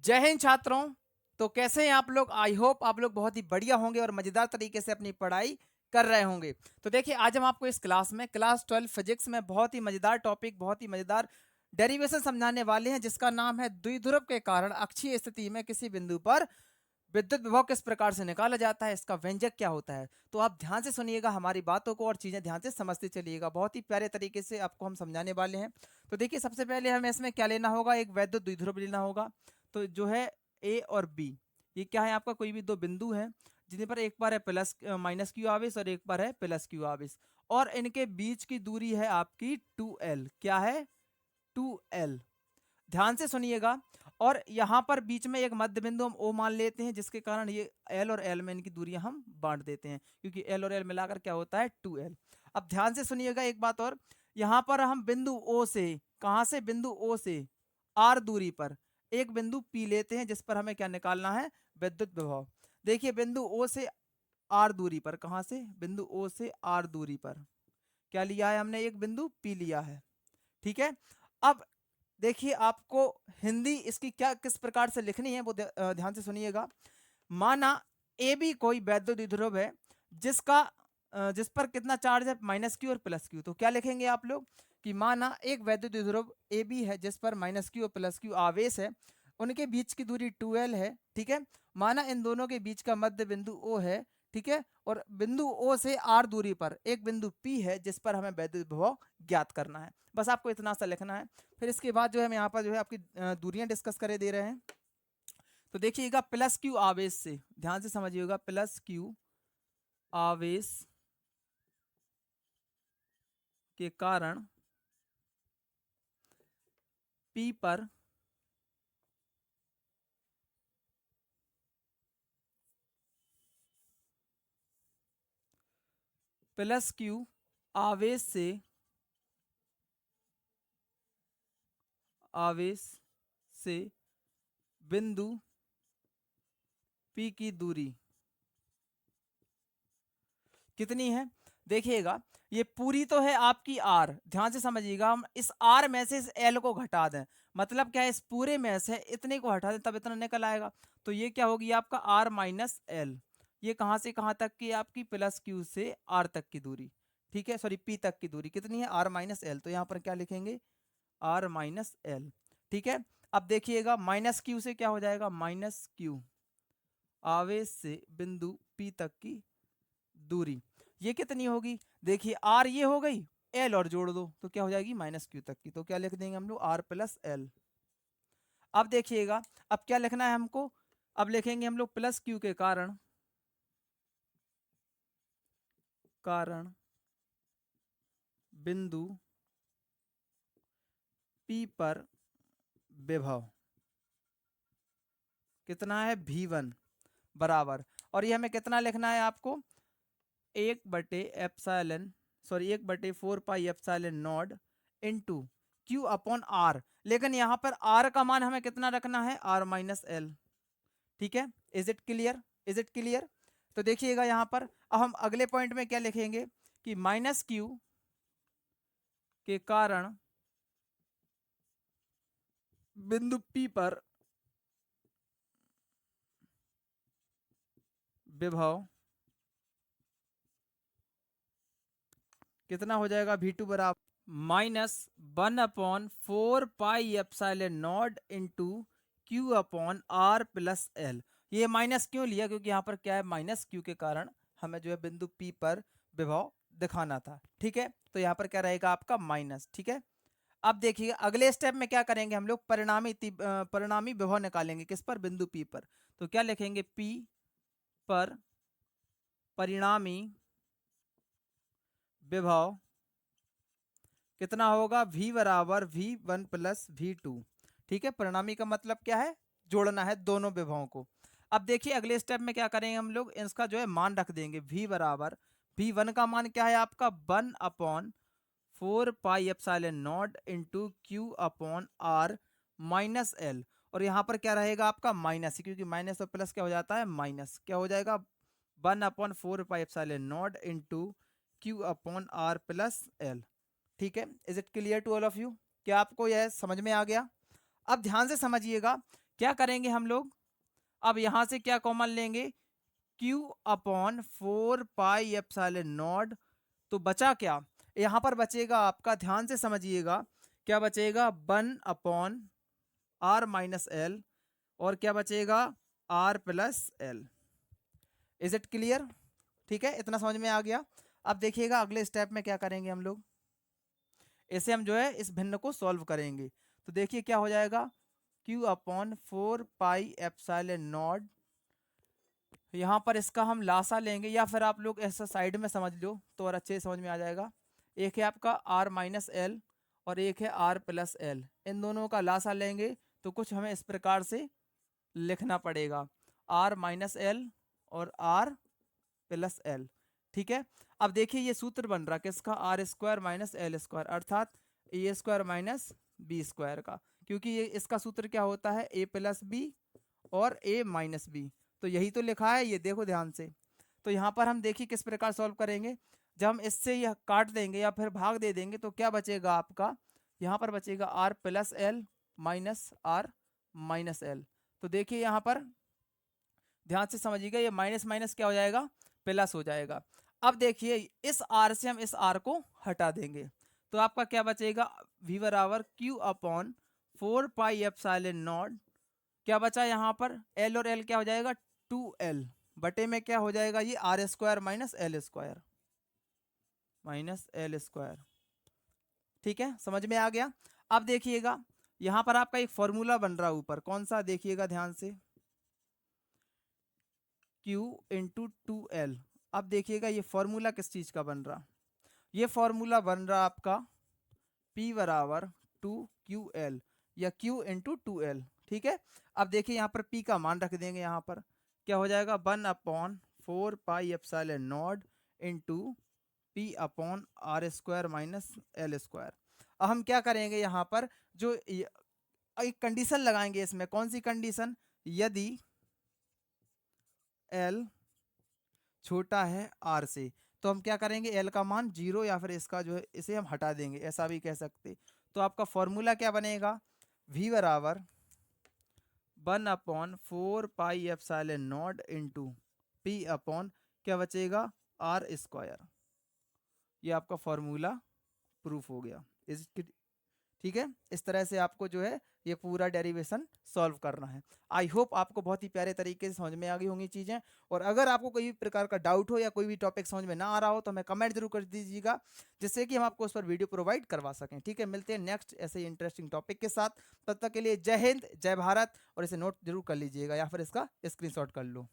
जय हिंद छात्रों। तो कैसे हैं आप लोग? आई होप आप लोग बहुत ही बढ़िया होंगे और मजेदार तरीके से अपनी पढ़ाई कर रहे होंगे। तो देखिए, आज हम आपको इस क्लास में क्लास 12 फिजिक्स में बहुत ही मजेदार टॉपिक, बहुत ही मजेदार डेरिवेशन समझाने वाले हैं, जिसका नाम है द्विध्रुव के कारण अक्षीय स्थिति में किसी बिंदु पर विद्युत विभव किस प्रकार से निकाला जाता है, इसका व्यंजक क्या होता है। तो आप ध्यान से सुनिएगा हमारी बातों को और चीजें ध्यान से समझते चलिएगा। बहुत ही प्यारे तरीके से आपको हम समझाने वाले हैं। तो देखिए, सबसे पहले हमें इसमें क्या लेना होगा, एक वैद्युत द्विध्रुव लेना होगा। तो जो है ए और बी, ये क्या है आपका, कोई भी दो बिंदु हैं जिन पर एक बार है प्लस माइनस क्यू आवेश और एक बार है प्लस क्यू आवेश, और इनके बीच की दूरी है आपकी 2l। क्या है? 2l। ध्यान से सुनिएगा। और यहाँ पर बीच में एक मध्य बिंदु हम ओ मान लेते हैं, जिसके कारण ये एल और एल में इनकी दूरियां हम बांट देते हैं, क्योंकि एल और एल मिलाकर क्या होता है 2l। अब ध्यान से सुनिएगा एक बात और, यहाँ पर हम बिंदु ओ से, कहाँ से, बिंदु ओ से आर दूरी पर एक बिंदु पी लेते हैं, जिस पर हमें क्या निकालना है, विद्युत विभव। देखिए, बिंदु ओ से आर दूरी पर, कहाँ से, बिंदु ओ से आर दूरी पर क्या लिया है हमने, एक बिंदु पी लिया है। ठीक है। अब देखिए, आपको हिंदी इसकी क्या किस प्रकार से लिखनी है वो ध्यान से सुनिएगा। माना ए बी कोई वैद्युत द्विध्रुव है, जिसका जिस पर कितना चार्ज है, माइनस क्यू और प्लस क्यू। तो क्या लिखेंगे आप लोग कि माना एक वैद्युत द्विध्रुव ए बी है, जिस पर माइनस क्यू और प्लस क्यू आवेश है, उनके बीच की दूरी 2l है। ठीक है। माना इन दोनों के बीच का मध्य बिंदु ओ है। ठीक है। और बिंदु ओ से आर दूरी पर एक बिंदु पी है, जिस पर हमें वैद्युत विभव ज्ञात करना है। बस आपको इतना सा लिखना है। फिर इसके बाद जो है हम यहाँ पर जो है आपकी दूरियां डिस्कस करे दे रहे हैं। तो देखिएगा, प्लस क्यू आवेश से, ध्यान से समझिएगा, प्लस क्यू आवेश के कारण पी पर प्लस क्यू आवेश से आवेश से बिंदु पी की दूरी कितनी है। देखिएगा, ये पूरी तो है आपकी आर, ध्यान से समझिएगा। हम इस आर में से इस एल को घटा दें, मतलब क्या है, इस पूरे में से इतने को हटा दें तब इतना निकल आएगा। तो ये क्या होगी आपका आर माइनस एल। ये कहां से कहां तक की आपकी, प्लस क्यू से आर तक की दूरी। ठीक है, सॉरी, पी तक की दूरी कितनी है, आर माइनस एल। तो यहां पर क्या लिखेंगे, आर माइनस एल। ठीक है। अब देखिएगा, माइनस क्यू से क्या हो जाएगा, माइनस क्यू आवेश से बिंदु पी तक की दूरी, ये कितनी होगी। देखिए, आर ये हो गई, एल और जोड़ दो तो क्या हो जाएगी, माइनस क्यू तक की। तो क्या लिख देंगे हम लोग, आर प्लस एल। अब देखिएगा, अब क्या लिखना है हमको, अब लिखेंगे हम लोग प्लस क्यू के कारण, कारण बिंदु पी पर विभव कितना है, V1 बराबर। और ये हमें कितना लिखना है आपको, 1/4 pi into q upon r. लेकिन यहां पर आर का मान हमें कितना रखना है, आर माइनस एल। ठीक है। Is it clear, is it clear. तो देखिएगा यहां पर, अब हम अगले पॉइंट में क्या लिखेंगे कि माइनस क्यू के कारण बिंदु पी पर विभव कितना हो जाएगा, V2 बराबर -1/4 pi into q upon r plus L. ये माइनस क्यों लिया, क्योंकि यहाँ पर क्या है, माइनस क्यू के कारण हमें जो है बिंदु पी पर विभव दिखाना था। ठीक है। तो यहाँ पर क्या रहेगा आपका माइनस। ठीक है। अब देखिए, अगले स्टेप में क्या करेंगे हम लोग, परिणामी विभव निकालेंगे, किस पर, बिंदु पी पर। तो क्या लिखेंगे, पी पर परिणामी विभव कितना होगा, V बराबर V1 प्लस V2। ठीक है। परिणामी का मतलब क्या है, जोड़ना है दोनों विभवों को। अब देखिए, अगले स्टेप में क्या करेंगे हम लोग, इसका जो है मान रख देंगे। V बराबर V1 का मान क्या है आपका, 1/4 pi into q upon r minus L. और यहाँ पर क्या रहेगा आपका, माइनस, क्योंकि माइनस और प्लस क्या हो जाता है, माइनस। क्या हो जाएगा, 1/4 pi into q upon r plus L. ठीक है। Is it clear to all of you, क्या आपको यह समझ में आ गया। अब ध्यान से समझिएगा क्या करेंगे हम लोग, अब यहां से क्या कॉमन लेंगे, Q upon 4 pi epsilon not. तो बचा क्या, यहां पर बचेगा आपका, ध्यान से समझिएगा, क्या बचेगा 1 अपॉन R-L, और क्या बचेगा R+L। Is it clear? ठीक है, इतना समझ में आ गया। अब देखिएगा अगले स्टेप में क्या करेंगे हम लोग, इसे हम जो है इस भिन्न को सॉल्व करेंगे। तो देखिए क्या हो जाएगा, Q upon 4 pi epsilon not, यहाँ पर इसका हम लासा लेंगे, या फिर आप लोग ऐसा साइड में समझ लो तो और अच्छे से समझ में आ जाएगा। एक है आपका R-L और एक है R+L, इन दोनों का लासा लेंगे तो कुछ हमें इस प्रकार से लिखना पड़ेगा, R-L और R+L। ठीक है, अब देखिए ये सूत्र बन रहा किसका, R² - L² अर्थात A² - B² का, क्योंकि ये इसका सूत्र क्या होता है, A+B और A-B। तो यही तो लिखा है, ये देखो ध्यान से। तो यहाँ पर हम देखिए किस प्रकार सॉल्व करेंगे, जब हम इससे यह काट देंगे या फिर भाग दे देंगे तो क्या बचेगा आपका, यहाँ पर बचेगा R+L माइनस R-L। तो देखिए यहाँ पर ध्यान से समझिएगा, ये माइनस माइनस क्या हो जाएगा, प्लस हो जाएगा। अब देखिए इस R से हम इस R को हटा देंगे तो आपका क्या बचेगा, V बराबर Q upon 4 pi epsilon not, क्या बचा यहाँ पर, L और L क्या हो जाएगा 2L, बटे में क्या हो जाएगा ये R² माइनस L स्क्वायर। ठीक है, समझ में आ गया। अब देखिएगा यहाँ पर आपका एक फॉर्मूला बन रहा है ऊपर, कौन सा, देखिएगा ध्यान से, Q इंटू 2L। अब देखिएगा ये फॉर्मूला किस चीज का बन रहा, ये फॉर्मूला बन रहा आपका P बराबर 2QL या Q इंटू 2L। ठीक है, अब देखिए यहाँ पर P का मान रख देंगे, यहाँ पर क्या हो जाएगा 1/4 pi epsilon not into P upon R² minus L²। अब हम क्या करेंगे, यहाँ पर जो एक कंडीशन लगाएंगे इसमें, कौन सी कंडीशन, यदि L छोटा है R से, तो हम क्या करेंगे, L का मान 0 या फिर इसका जो है इसे हम हटा देंगे, ऐसा भी कह सकते। तो आपका फॉर्मूला क्या बनेगा, V बराबर 1/4 pi epsilon not into P upon क्या बचेगा R²। ये आपका फॉर्मूला प्रूफ हो गया। इस ठीक है, इस तरह से आपको जो है ये पूरा डेरिवेशन सॉल्व करना है। आई होप आपको बहुत ही प्यारे तरीके से समझ में आ गई होंगी चीज़ें, और अगर आपको कोई भी प्रकार का डाउट हो या कोई भी टॉपिक समझ में ना आ रहा हो तो हमें कमेंट जरूर कर दीजिएगा, जिससे कि हम आपको उस पर वीडियो प्रोवाइड करवा सकें। ठीक है, मिलते हैं नेक्स्ट ऐसे ही इंटरेस्टिंग टॉपिक के साथ, तब तक के लिए जय हिंद जय भारत, और इसे नोट जरूर कर लीजिएगा या फिर इसका स्क्रीनशॉट कर लो।